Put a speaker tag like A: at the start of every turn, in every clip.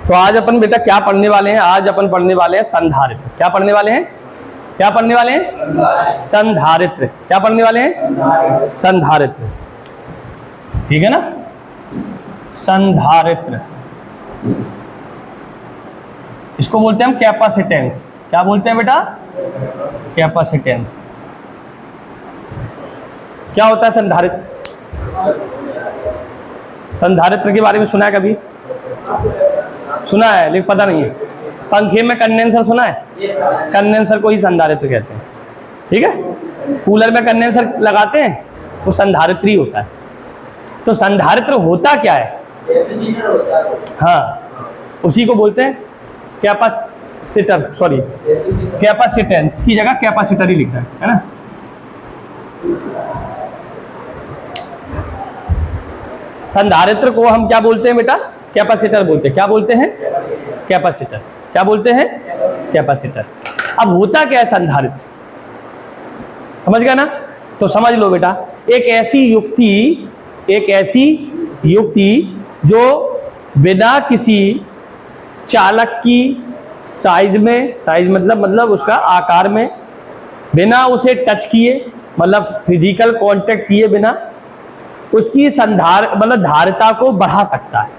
A: तो आज अपन बेटा क्या पढ़ने वाले हैं? आज अपन पढ़ने वाले हैं संधारित्र। क्या पढ़ने वाले हैं? क्या पढ़ने वाले हैं? संधारित्र। क्या पढ़ने वाले हैं? संधारित्र। ठीक है ना? संधारित्र, इसको बोलते हैं हम कैपेसिटेंस। क्या बोलते हैं बेटा? कैपेसिटेंस। क्या होता है संधारित्र? संधारित्र के बारे में सुना है कभी? सुना है लेकिन पता नहीं है। पंखे में कंडेंसर सुना है? कंडेंसर को ही संधारित्र कहते हैं। ठीक है? कूलर में कंडेंसर लगाते हैं तो संधारित्र ही होता है। तो संधारित्र होता क्या है? हाँ, उसी को बोलते हैं कैपेसिटर, सॉरी कैपेसिटेंस की जगह कैपेसिटर ही लिखा है ना? संधारित्र को हम क्या बोलते हैं बेटा? कैपेसिटर बोलते हैं। क्या बोलते हैं? कैपेसिटर। क्या बोलते हैं? कैपेसिटर। अब होता क्या है संधारित्र? समझ गया ना? तो समझ लो बेटा, एक ऐसी युक्ति जो बिना किसी चालक की साइज मतलब उसका आकार में, बिना उसे टच किए मतलब फिजिकल कांटेक्ट किए बिना, उसकी धारिता को बढ़ा सकता है।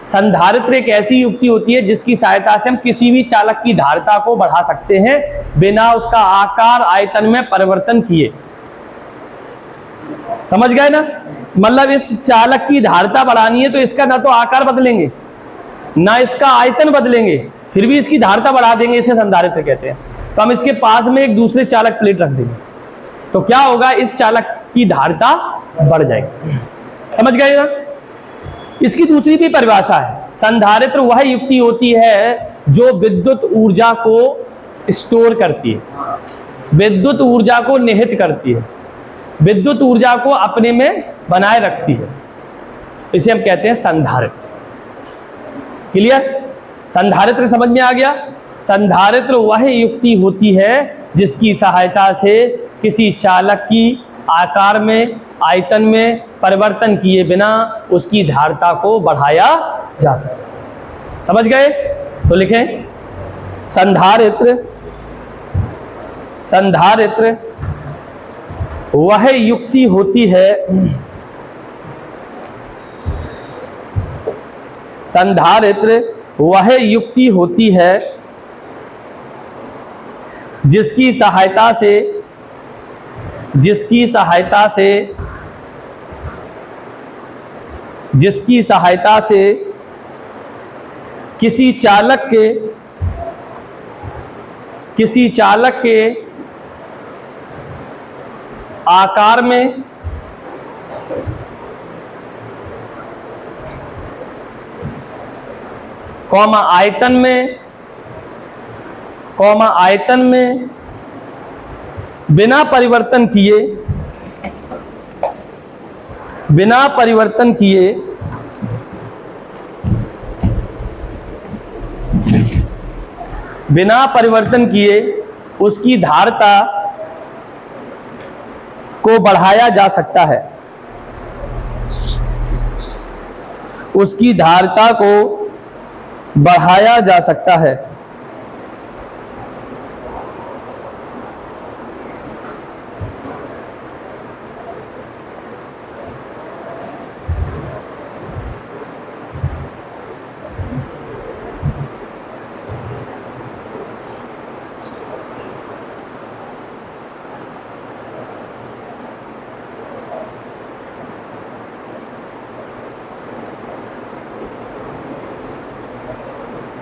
A: संधारित्र एक ऐसी युक्ति होती है जिसकी सहायता से हम किसी भी चालक की धारिता को बढ़ा सकते हैं बिना उसका आकार आयतन में परिवर्तन किए। समझ गए ना? मतलब इस चालक की धारिता बढ़ानी है तो इसका ना तो आकार बदलेंगे ना इसका आयतन बदलेंगे, फिर भी इसकी धारिता बढ़ा देंगे, इसे संधारित्र कहते हैं। तो हम इसके पास में एक दूसरे चालक प्लेट रख देंगे तो क्या होगा? इस चालक की धारिता बढ़ जाएगी। समझ गए ना? इसकी दूसरी भी परिभाषा है। संधारित्र वह युक्ति होती है जो विद्युत ऊर्जा को स्टोर करती है, विद्युत ऊर्जा को निहित करती है, विद्युत ऊर्जा को अपने में बनाए रखती है। इसे हम कहते हैं संधारित्र। क्लियर? संधारित्र समझ में आ गया? संधारित्र वह युक्ति होती है जिसकी सहायता से किसी चालक की आकार में, आयतन में परिवर्तन किए बिना उसकी धारिता को बढ़ाया जा सकता। समझ गए? तो लिखें संधारित्र वह युक्ति होती है, संधारित्र वह युक्ति होती है जिसकी सहायता से किसी चालक के आकार में, आयतन में बिना परिवर्तन किए उसकी धारिता को बढ़ाया जा सकता है, उसकी धारिता को बढ़ाया जा सकता है।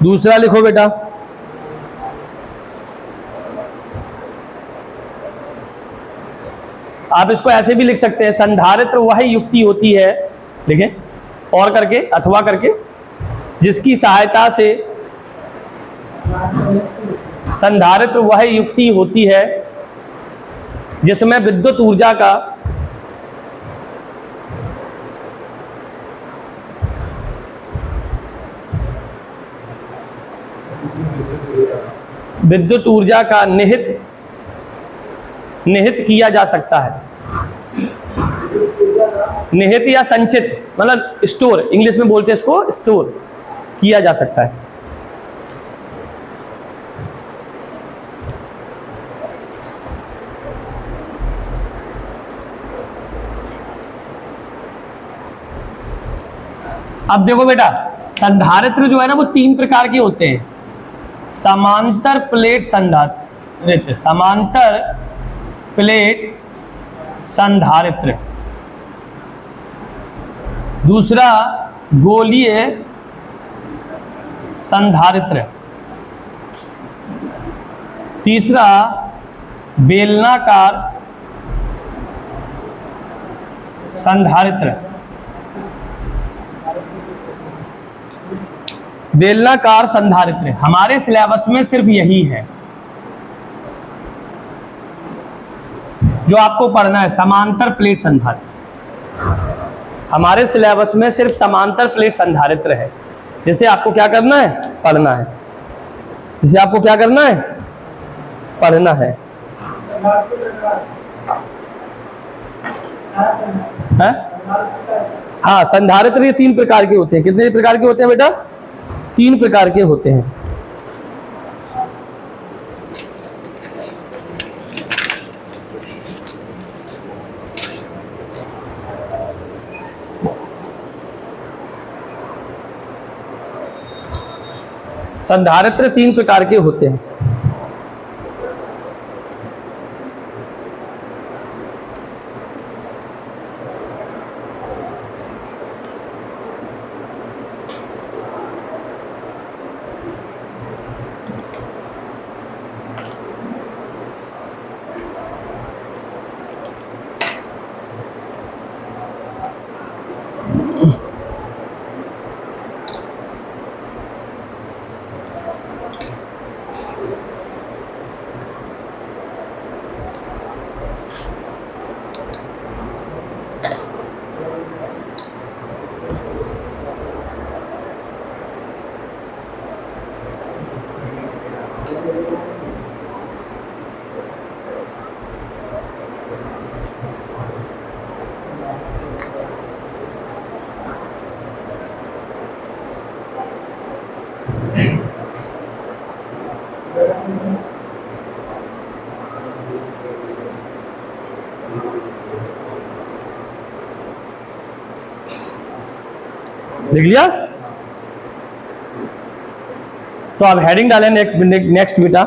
A: दूसरा लिखो बेटा, आप इसको ऐसे भी लिख सकते हैं, संधारित्र वह युक्ति होती है, लिखें और करके अथवा करके, जिसकी सहायता से, संधारित्र वह युक्ति होती है जिसमें विद्युत ऊर्जा का निहित किया जा सकता है, निहित या संचित, मतलब स्टोर, इंग्लिश में बोलते हैं इसको, स्टोर किया जा सकता है। अब देखो बेटा, संधारित्र जो है ना वो 3 प्रकार के होते हैं। समांतर प्लेट संधारित्र, समांतर प्लेट संधारित्र, दूसरा गोलीय संधारित्र, तीसरा बेलनाकार संधारित्र। बेलनाकार संधारित्र हमारे सिलेबस में सिर्फ यही है जो आपको पढ़ना है, समांतर प्लेट संधारित्र। हमारे सिलेबस में सिर्फ समांतर प्लेट संधारित्र है, जिसे आपको क्या करना है, पढ़ना है, जिसे आपको क्या करना है, पढ़ना है। हाँ, संधारित्र ये 3 प्रकार के होते हैं। कितने प्रकार के होते हैं बेटा? 3 प्रकार के होते हैं। संधारित्र 3 प्रकार के होते हैं। लिख लिया? तो अब हेडिंग डालें नेक्स्ट बेटा,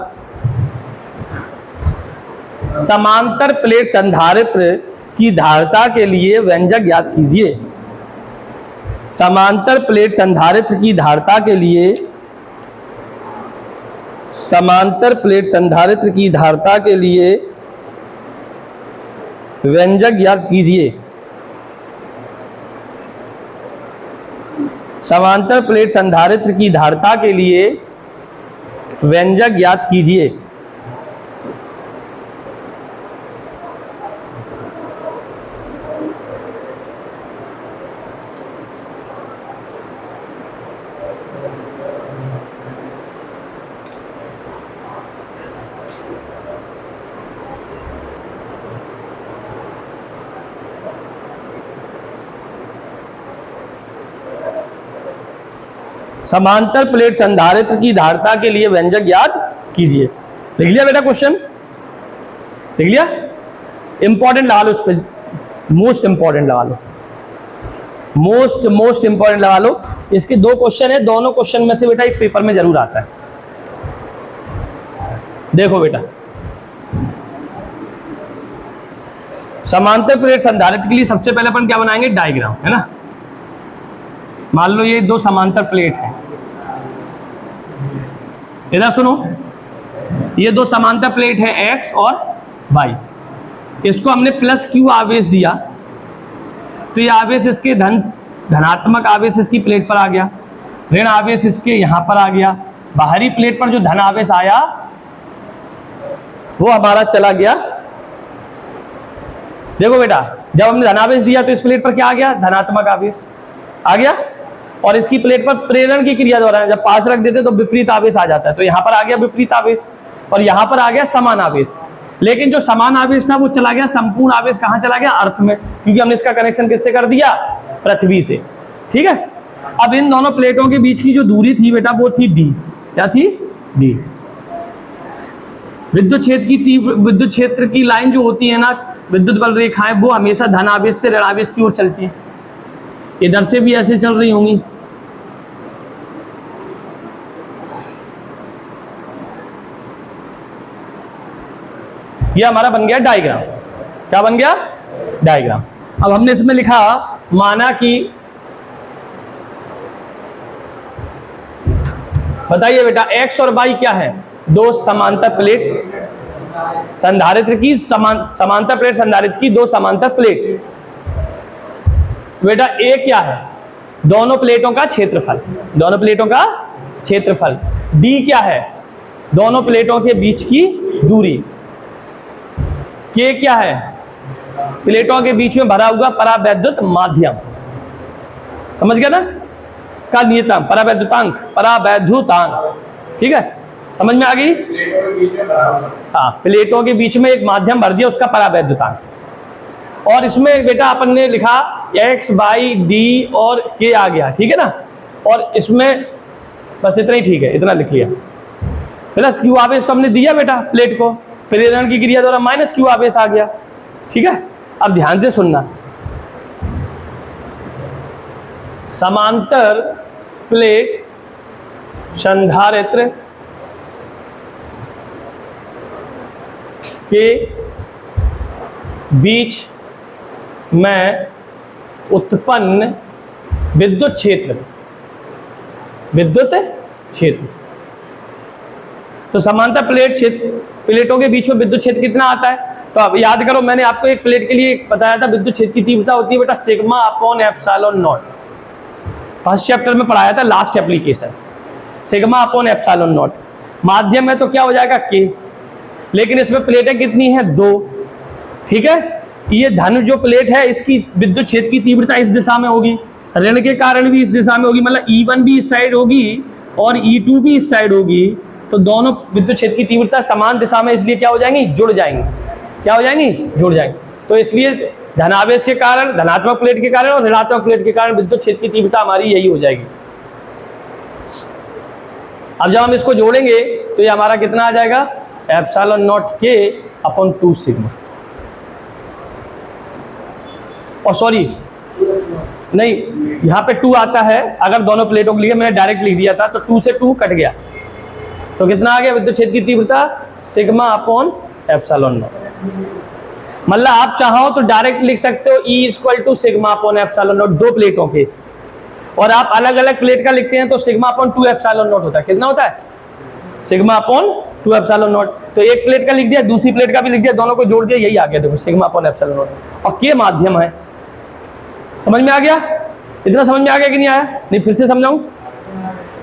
A: समांतर प्लेट संधारित्र की धारिता के लिए व्यंजक ज्ञात कीजिए। समांतर प्लेट संधारित्र की धारिता के लिए, समांतर प्लेट संधारित्र की धारिता के लिए व्यंजक ज्ञात कीजिए। समांतर प्लेट संधारित्र की धारिता के लिए व्यंजक ज्ञात कीजिए। समांतर प्लेट संधारित्र की धारिता के लिए व्यंजक ज्ञात कीजिए। लिख लिया बेटा क्वेश्चन? लिख लिया? इंपॉर्टेंट लगा लो, उस पर मोस्ट इंपॉर्टेंट लगा लो, मोस्ट इंपॉर्टेंट लगा लो। इसके 2 क्वेश्चन है, दोनों क्वेश्चन में से बेटा एक पेपर में जरूर आता है। देखो बेटा, समांतर प्लेट संधारित्र के लिए सबसे पहले अपन क्या बनाएंगे? डायग्राम, है ना। मान लो ये 2 समांतर प्लेट है, इधर सुनो, ये 2 समांतर प्लेट है x और y। इसको हमने प्लस q आवेश दिया, तो ये आवेश इसके धनात्मक आवेश इसकी प्लेट पर आ गया, ऋण आवेश इसके यहां पर आ गया। बाहरी प्लेट पर जो धन आवेश आया वो हमारा चला गया। देखो बेटा, जब हमने धनावेश दिया तो इस प्लेट पर क्या आ गया? धनात्मक आवेश आ गया, और इसकी प्लेट पर प्रेरण की क्रिया द्वारा जब पास रख देते तो विपरीत आवेश आ जाता है, तो यहां पर आ गया विपरीत आवेश और यहां पर आ गया समान आवेश। लेकिन जो समान आवेश था वो चला गया, संपूर्ण आवेश कहां चला गया? अर्थ में, क्योंकि हमने इसका कनेक्शन किससे कर दिया, पृथ्वी से। ठीक है, अब इन दोनों प्लेटों के बीच की जो दूरी थी बेटा वो थी डी। क्या थी, डी। विद्युत क्षेत्र की लाइन जो होती है ना, विद्युत बल रेखाएं, वो हमेशा धनावेश से ऋणावेश की ओर चलती है। इधर से भी ऐसे चल रही होंगी। ये हमारा बन गया डायग्राम। क्या बन गया, डायग्राम। अब हमने इसमें लिखा, माना कि, बताइए बेटा एक्स और वाई क्या है, दो समांतर प्लेट संधारित्र की, समांतर प्लेट संधारित्र की दो समांतर प्लेट। बेटा ए क्या है, दोनों प्लेटों का क्षेत्रफल, दोनों प्लेटों का क्षेत्रफल। डी क्या है, दोनों प्लेटों के बीच की दूरी। के क्या है, प्लेटों के बीच में भरा हुआ परावैद्युत माध्यम। समझ गया ना, का नियतांक, परावैद्युतांक, परावैद्युतांक। ठीक है, समझ में आ गई। हाँ, प्लेटों के बीच में एक माध्यम भर दिया, उसका परावैद्युतांक। और इसमें बेटा अपन ने लिखा एक्स वाई डी और के आ गया। ठीक है ना, और इसमें बस इतना ही, ठीक है, इतना लिख लिया। प्लस क्यू आवेश तो हमने दिया बेटा प्लेट को, प्रेरण की क्रिया द्वारा माइनस क्यू आवेश आ गया। ठीक है, अब ध्यान से सुनना, समांतर प्लेट संधारित्र के बीच में उत्पन्न विद्युत क्षेत्र, विद्युत क्षेत्र। तो समांतर प्लेटों के बीच में विद्युत क्षेत्र कितना आता है, तो अब याद करो, मैंने आपको एक प्लेट के लिए बताया था विद्युत क्षेत्र की तीव्रता होती है बेटा sigma upon epsilon not. First chapter में पढ़ाया था, last application, sigma upon epsilon not. माध्यम में तो क्या हो जाएगा के, लेकिन इसमें प्लेटें कितनी हैं, दो। ठीक है, ये धन जो प्लेट है इसकी विद्युत क्षेत्र की तीव्रता इस दिशा में होगी, ऋण के कारण भी इस दिशा में होगी, मतलब E1 भी इस साइड होगी और E2 भी इस साइड होगी। तो दोनों विद्युत क्षेत्र की तीव्रता समान दिशा में, इसलिए क्या हो जाएंगी, जुड़ जाएंगी। क्या हो जाएंगी, जुड़ जाएंगी। तो इसलिए धनावेश के कारण, धनात्मक प्लेट के कारण और ऋणात्मक प्लेट के कारण विद्युत क्षेत्र की तीव्रता हमारी यही हो जाएगी। अब जब हम इसको जोड़ेंगे तो ये हमारा कितना आ जाएगा, एप्सिलॉन नॉट के अपॉन 2 सिग्मा। और सॉरी नहीं, यहाँ पे 2 आता है, अगर दोनों प्लेटों के लिए मैंने डायरेक्ट लिख दिया था तो 2 से 2 कट गया, तो कितना आ गया विद्युत क्षेत्र की तीव्रता, सिग्मा अपॉन एप्सिलॉन नॉट। मतलब आप चाहो तो डायरेक्ट लिख सकते हो E equal to sigma upon epsilon naught, दो प्लेटों के। और आप अलग अलग प्लेट का लिखते हैं तो सिग्मा अपॉन 2 एप्सिलॉन नॉट होता है। कितना होता है, सिग्मा अपॉन 2 एप्सिलॉन नॉट। तो एक प्लेट का लिख दिया, दूसरी प्लेट का भी लिख दिया, दोनों को जोड़ दिया, यही आ गया देखो सिग्मा अपॉन एप्सिलॉन नॉट। और के माध्यम है, समझ में आ गया, इतना समझ में आ गया कि नहीं आया, नहीं फिर से समझाऊं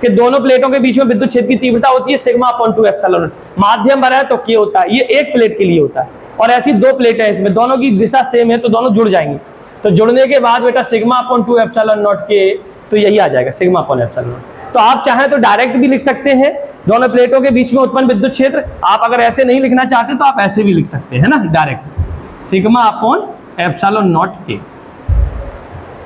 A: कि दोनों प्लेटों के बीच में विद्युत क्षेत्र की तीव्रता होती है सिग्मा अपॉन 2 एप्सिलॉन नॉट। माध्यम भरा है तो के होता है, ये एक प्लेट के लिए होता है। और ऐसी दो प्लेटें हैं, इसमें दोनों की दिशा सेम है तो दोनों जुड़ जाएंगी। तो जुड़ने के बाद बेटा सिग्मा अपॉन 2 एप्सिलॉन नॉट के, तो यही आ जाएगा सिग्मा अपॉन एप्सिलॉन नॉट। तो आप चाहें तो डायरेक्ट भी लिख सकते हैं, दोनों प्लेटों के बीच में उत्पन्न विद्युत क्षेत्र। आप अगर ऐसे नहीं लिखना चाहते तो आप ऐसे भी लिख सकते हैं ना, direct sigma upon epsilon naught के।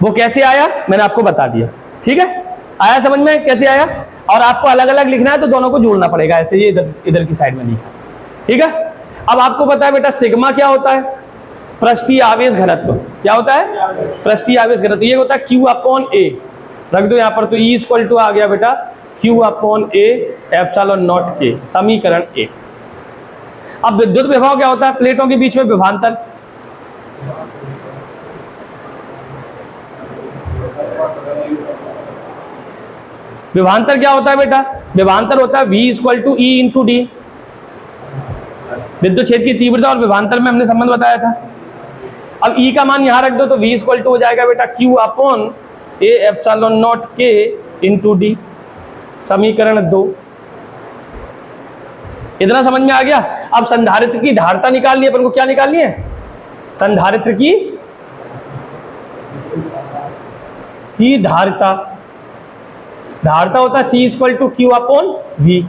A: वो कैसे आया मैंने आपको बता दिया। ठीक है, आया समझ में कैसे आया। और आपको अलग अलग लिखना है तो दोनों को जोड़ना पड़ेगा, ऐसे ये इधर की साइड में लिखा। ठीक है, अब आपको पता है बेटा सिग्मा क्या होता है, पृष्ठीय आवेश घनत्व। क्या होता है, पृष्ठीय आवेश घनत्व। ये होता है Q अपॉन A, रख दो यहाँ पर, तो E इक्वल टू आ गया बेटा Q upon A epsilon naught के, समीकरण 1। अब विद्युत विभव क्या होता है, प्लेटों के बीच में विभवांतर। विभवांतर क्या होता है बेटा, विभवांतर होता है V equal to E into D. विद्युत क्षेत्र की तीव्रता और विभवांतर में हमने संबंध बताया था। अब E का मान यहां रख दो तो V इक्वल टू हो जाएगा बेटा Q upon A epsilon naught के इंटू डी, समीकरण 2। इतना समझ में आ गया। अब संधारित्र की धारिता निकालनी है अपन को। क्या निकालनी है, संधारित्र की धारिता। धारिता होता है C equal to Q upon V।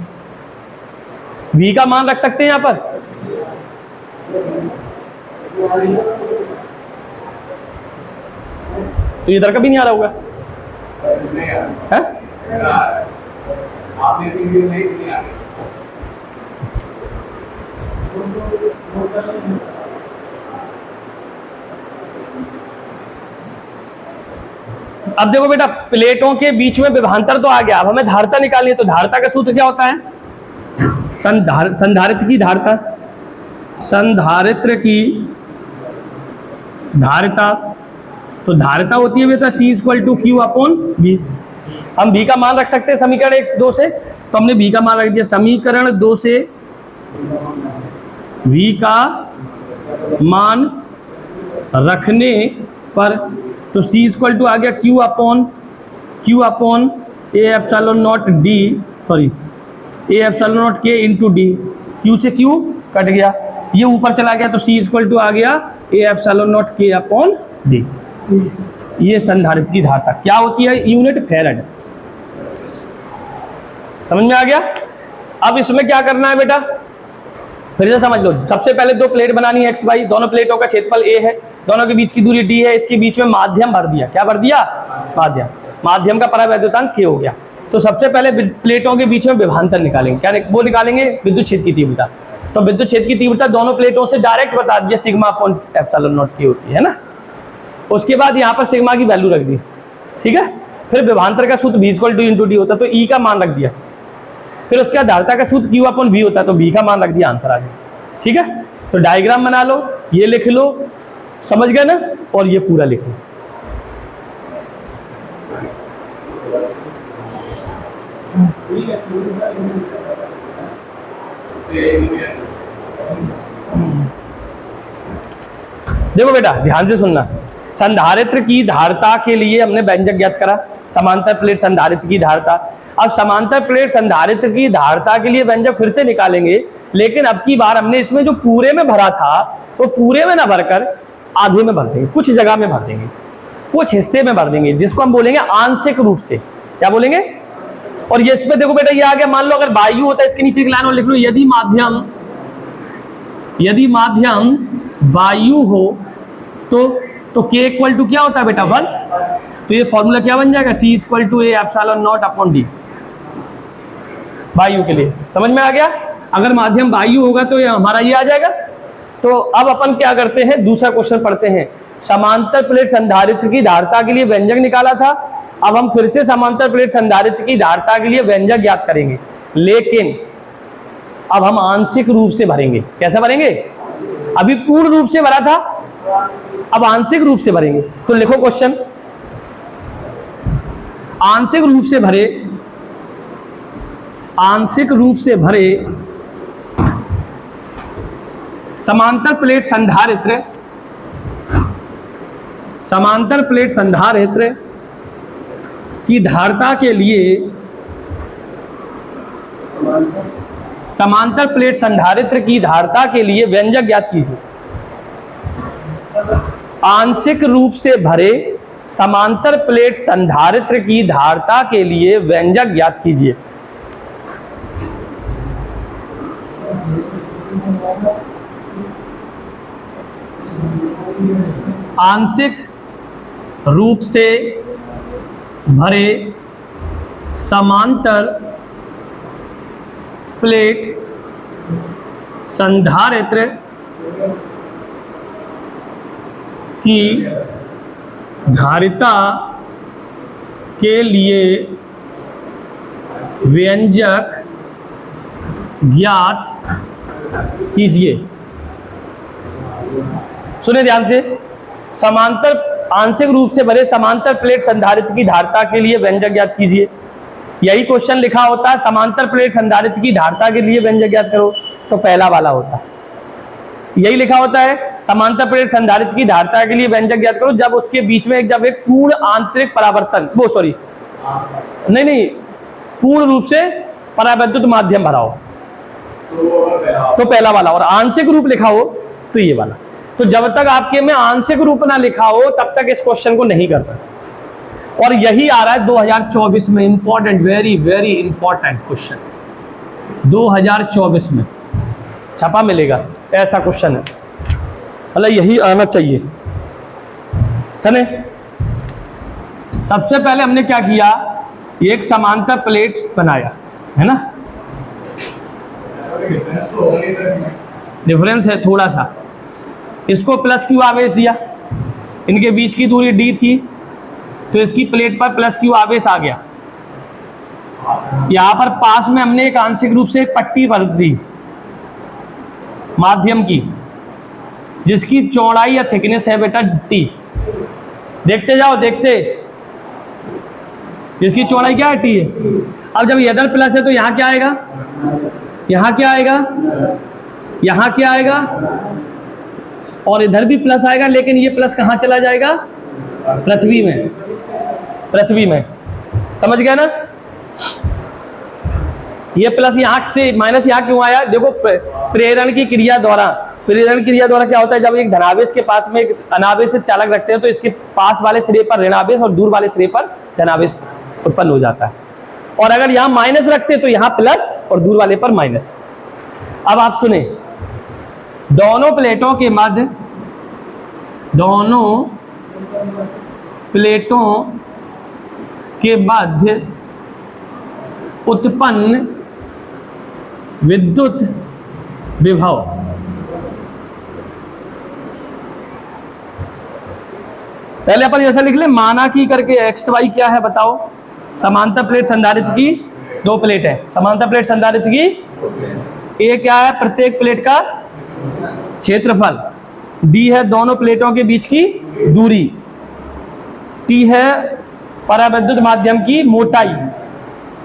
A: V का मान रख सकते हैं यहां पर, तो इधर कभी नहीं आ रहा होगा है? अब देखो बेटा, प्लेटों के बीच में विभवांतर तो आ गया, अब हमें धारिता निकालनी है। तो धारिता का सूत्र क्या होता है? संधारित्र की धारिता, संधारित्र की धारिता। तो धारिता होती है बेटा C = Q/V। हम V का मान रख सकते हैं समीकरण 1-2 से, तो हमने V का मान रख दिया। समीकरण 2 से V का मान रखने पर तो C = आ गया A × D। Q से Q कट गया, ये ऊपर चला गया, तो C = आ गया A/K/D। ये संधारित्र की धारिता क्या होती है? Unit farad. समझ में आ गया? अब इसमें क्या करना है बेटा, फिर से समझ लो। सबसे पहले दो प्लेट बनानी है XY, दोनों प्लेटों का क्षेत्रफल A है, दोनों के बीच की दूरी D है, इसके बीच में माध्यम भर दिया। क्या भर दिया? माध्यम। माध्यम का परावैद्युतांक K हो गया। तो सबसे पहले प्लेटों के बीच में विभवांतर निकालेंगे। क्या वो निकालेंगे? विद्युत क्षेत्र की तीव्रता। तो विद्युत क्षेत्र की तीव्रता दोनों प्लेटों से डायरेक्ट बता दिया, σ/ε0K होती है ना। उसके बाद यहाँ पर सिग्मा की वैल्यू रख दी, ठीक है। फिर विभवांतर का सूत्र V = D होता है, तो E का मान रख दिया। फिर उसके बाद धारिता का सूत्र Q/V होता है, तो V का मान रख दिया, आंसर आ गया, ठीक है। तो डायग्राम बना लो, ये लिख लो, समझ गए ना, और ये पूरा लिख लो। देखो बेटा ध्यान से सुनना, संधारित्र की धारिता के लिए हमने व्यंजक ज्ञात करा, समांतर प्लेट संधारित्र की धारिता। अब समांतर प्लेट संधारित्र की धारिता के लिए व्यंजक फिर से निकालेंगे, लेकिन अब की बार हमने इसमें जो पूरे में भरा था वो पूरे में ना भरकर आधे में भर देंगे, कुछ जगह में भर देंगे, कुछ हिस्से में भर देंगे, जिसको हम बोलेंगे आंशिक रूप से। क्या बोलेंगे? और ये इसमें देखो बेटा, ये आ गया, मान लो अगर वायु होता है, इसके नीचे की लाइन और लिख लो, यदि माध्यम वायु हो तो K = क्या होता है बेटा? 1। तो ये फॉर्मूला क्या बन जाएगा? C = A/ε0/D वायु के लिए। समझ में आ गया? अगर माध्यम वायु होगा तो ये हमारा ये आ जाएगा। तो अब अपन क्या करते हैं, दूसरा क्वेश्चन पढ़ते हैं। समांतर प्लेट संधारित्र की धारिता के लिए व्यंजक निकाला था, अब हम फिर से समांतर प्लेट संधारित्र की धारिता के लिए व्यंजक ज्ञात करेंगे, लेकिन अब हम आंशिक रूप से भरेंगे। कैसे भरेंगे? अभी पूर्ण रूप से भरा था, अब आंशिक रूप से भरेंगे। तो लिखो क्वेश्चन, आंशिक रूप से भरे, आंशिक रूप से भरे समांतर प्लेट संधारित्र, समांतर प्लेट संधारित्र की धारिता के लिए, समांतर प्लेट संधारित्र की धारिता के लिए व्यंजक ज्ञात कीजिए। आंशिक रूप से भरे समांतर प्लेट संधारित्र की धारिता के लिए व्यंजक ज्ञात कीजिए। आंशिक रूप से भरे समांतर प्लेट संधारित्र की धारिता के लिए व्यंजक ज्ञात कीजिए। सुने ध्यान से, समांतर आंशिक रूप से भरे समांतर प्लेट संधारित्र की धारिता के लिए व्यंजक ज्ञात कीजिए। यही क्वेश्चन लिखा होता है, समांतर प्लेट संधारित्र की धारिता के लिए व्यंजक ज्ञात करो, तो पहला वाला होता है। यही लिखा होता है, समांतर प्लेट संधारित्र की धारिता के लिए व्यंजक ज्ञात करो जब उसके बीच में जब एक पूर्ण आंतरिक परावर्तन, पूर्ण रूप से परावैद्युत माध्यम भरा हो, तो पहला वाला। और आंशिक रूप लिखा हो तो ये वाला। तो जब तक आपके में आंशिक रूप ना लिखा हो तब तक इस क्वेश्चन को नहीं करता। और यही आ रहा है 2024 में, important, very very important question 2024 में छपा मिलेगा, ऐसा क्वेश्चन है, मतलब यही आना चाहिए। चले सबसे पहले हमने क्या किया, एक समांतर प्लेट बनाया है ना, डिफरेंस है थोड़ा सा, इसको प्लस क्यू आवेश दिया, इनके बीच की दूरी d थी, तो इसकी प्लेट पर प्लस क्यू आवेश आ गया। यहां पर पास में हमने एक आंशिक रूप से एक पट्टी भर दी माध्यम की, जिसकी चौड़ाई या थिकनेस है बेटा t। देखते जाओ, देखते, जिसकी चौड़ाई क्या है t है। अब जब इधर प्लस है तो यहां क्या आएगा, यहां क्या आएगा, यहां क्या आएगा, और इधर भी प्लस आएगा, लेकिन ये प्लस कहां चला जाएगा, पृथ्वी में, पृथ्वी में। समझ गया ना, ये प्लस यहां से माइनस यहां क्यों आया, देखो प्रेरण की क्रिया द्वारा, प्रेरण क्रिया द्वारा क्या होता है, जब एक धनावेश के पास में एक अनावेश से चालक रखते हैं तो इसके पास वाले सिरे पर ऋणावेश और दूर वाले सिरे पर धनावेश उत्पन्न हो जाता है, और अगर यहां माइनस रखते तो यहां प्लस और दूर वाले पर माइनस। अब आप सुने, दोनों प्लेटों के मध्य, दोनों प्लेटों के मध्य उत्पन्न विद्युत विभव पहले अपन ऐसा लिख ले, माना की करके एक्स वाई क्या है बताओ, समांतर प्लेट संधारित्र की दो प्लेट है, समांतर प्लेट संधारित्र की ए क्या है, प्रत्येक प्लेट का क्षेत्रफल, डी है दोनों प्लेटों के बीच की दूरी, टी है परावैद्युत माध्यम की मोटाई,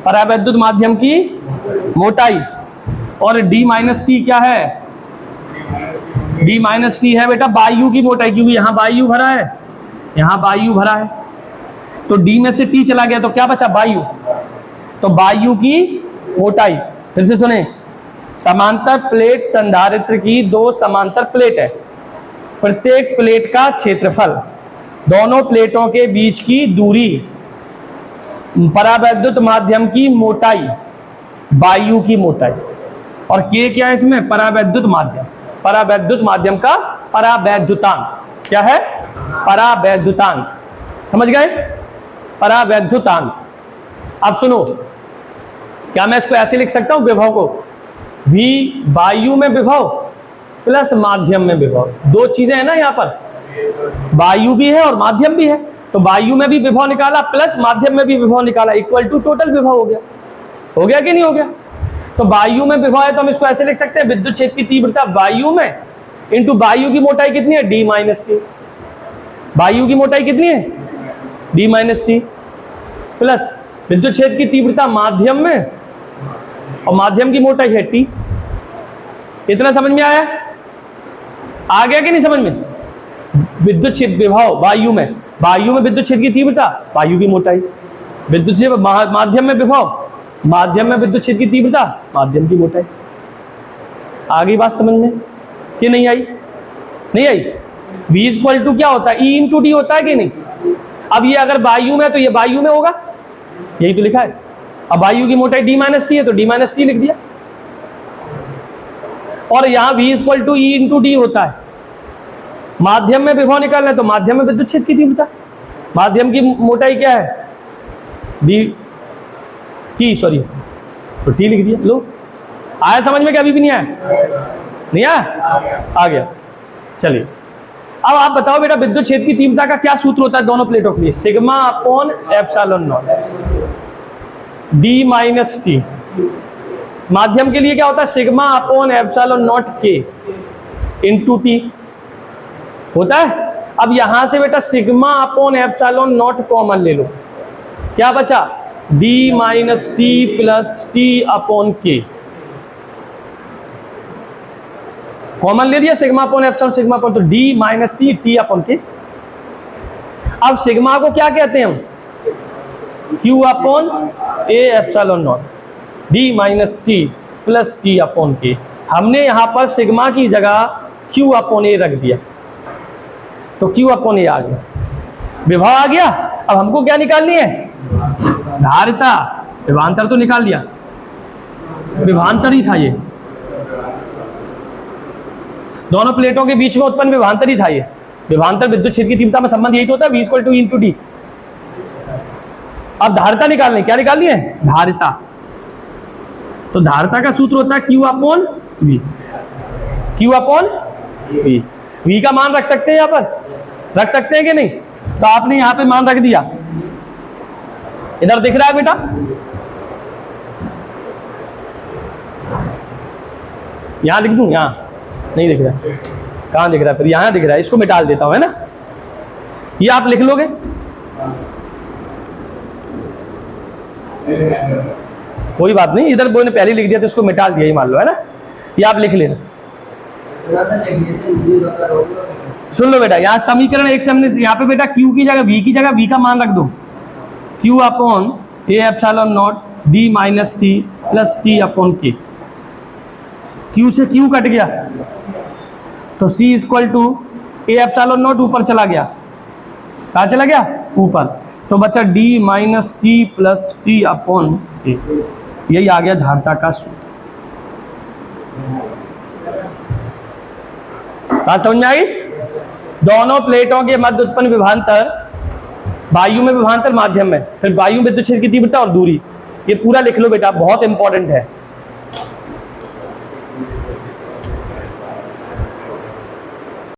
A: परावैद्युत माध्यम की मोटाई, और डी माइनस टी क्या है, डी माइनस टी है बेटा वायु की मोटाई, क्योंकि यहां वायु भरा है, यहां वायु भरा है, तो डी में से टी चला गया तो क्या बचा, वायु, तो वायु की मोटाई। फिर से सुने, समांतर प्लेट संधारित्र की दो समांतर प्लेट है, प्रत्येक प्लेट का क्षेत्रफल, दोनों प्लेटों के बीच की दूरी, परावैद्युत माध्यम की मोटाई, वायु की मोटाई, और के क्या है इसमें, परावैद्युत माध्यम, परावैद्युत माध्यम का परावैद्युतांक क्या है, परावैद्युतांक, समझ गए, परावैद्युतांक। अब सुनो, क्या मैं इसको ऐसे लिख सकता हूं विभव को, v वायु में विभव प्लस माध्यम में विभव, दो चीजें हैं ना यहाँ पर, वायु भी है और माध्यम भी है, तो वायु में भी विभव निकाला प्लस माध्यम में भी विभव निकाला, इक्वल टू टोटल विभव हो गया, हो गया कि नहीं हो गया। तो वायु में विभव है तो हम इसको ऐसे लिख सकते हैं, विद्युत क्षेत्र की तीव्रता वायु में इंटू वायु की मोटाई कितनी है, डी माइनस टी, वायु की मोटाई कितनी है, डी माइनस टी, प्लस विद्युत क्षेत्र की तीव्रता माध्यम में और माध्यम की मोटाई है टी। इतना समझ में आया, आ गया कि नहीं समझ में, विद्युत क्षेत्र विभव वायु में, वायु में विद्युत क्षेत्र की तीव्रता, वायु की मोटाई, विद्युत क्षेत्र माध्यम में विभव, माध्यम में विद्युत क्षेत्र की तीव्रता, माध्यम की मोटाई। आ गई बात समझ में कि नहीं आई, नहीं आई। V इक्वल टू क्या होता है, E इंटू डी होता है कि नहीं। अब ये अगर वायु में तो ये वायु में होगा, यही तो लिखा है। अब वायु की मोटाई d माइनस टी है तो d माइनस टी लिख दिया, और यहां V equal to E into D होता है। माध्यम में विभव निकालना है तो माध्यम में विद्युत क्षेत्र की तीव्रता, माध्यम की मोटाई क्या है, डी टी, सॉरी तो टी लिख दिया। लो, आया समझ में कि अभी भी नहीं आया, नहीं आया, आ गया। चलिए अब आप बताओ बेटा, विद्युत क्षेत्र की तीव्रता का क्या सूत्र होता है दोनों प्लेटों के लिए, sigma upon epsilon naught, D minus T. माध्यम के लिए क्या होता है, सिग्मा अपॉन एप्सिलॉन नॉट के इंटू टी होता है। अब यहां से बेटा sigma upon epsilon naught common ले लो, क्या बचा, D minus T plus T upon K, common ले लिया, sigma upon epsilon sigma upon, तो D minus T T upon K. अब सिग्मा को क्या कहते हैं हम, Q upon A epsilon naught, D minus T plus T upon के। हमने यहां पर सिग्मा की जगह क्यू अपॉन ए रख दिया, तो क्यू अपॉन ए आ गया, विभव आ गया। अब हमको क्या निकालनी है, धारिता, विभवांतर तो निकाल लिया, विभवांतर ही था ये, दोनों प्लेटों के बीच में उत्पन्न विभवांतर ही था ये। विभवांतर विद्युत क्षेत्र की तीव्रता में संबंध यही तो होता है, V equal to E into D, अब धारिता निकालनी, क्या निकालनी है? धारिता। तो धारिता का सूत्र होता है Q upon V। Q upon V। V का मान रख सकते हैं, यहां पर रख सकते हैं कि नहीं? तो आपने यहां पे मान रख दिया, इधर दिख रहा है बेटा? यहां लिख दूं? यहां नहीं दिख रहा, कहां दिख रहा है? फिर यहां दिख रहा है, इसको मिटा देता हूं, है ना? ये आप लिख लोगे, कोई बात नहीं, इधर बोने पहले लिख दिया तो इसको मिटा दिया ही मान लो, है ना? ये आप लिख लेना। सुन लो बेटा, यहाँ समीकरण एक से हमने यहाँ पे बेटा Q की जगह V की जगह V का मान रख दो, Q upon A epsilon naught D minus T plus T upon K। Q से Q कट गया तो C equal to A epsilon naught ऊपर चला गया, कहाँ चला गया? ऊपर। तो बचा D minus T plus T upon K। यही आ गया धारिता का सूत्र। बात समझ में आई? दोनों प्लेटों के मध्य उत्पन्न विभवांतर, वायु में विभवांतर, माध्यम में, फिर वायु में विद्युत क्षेत्र की तीव्रता और दूरी, ये पूरा लिख लो बेटा, बहुत इंपॉर्टेंट है।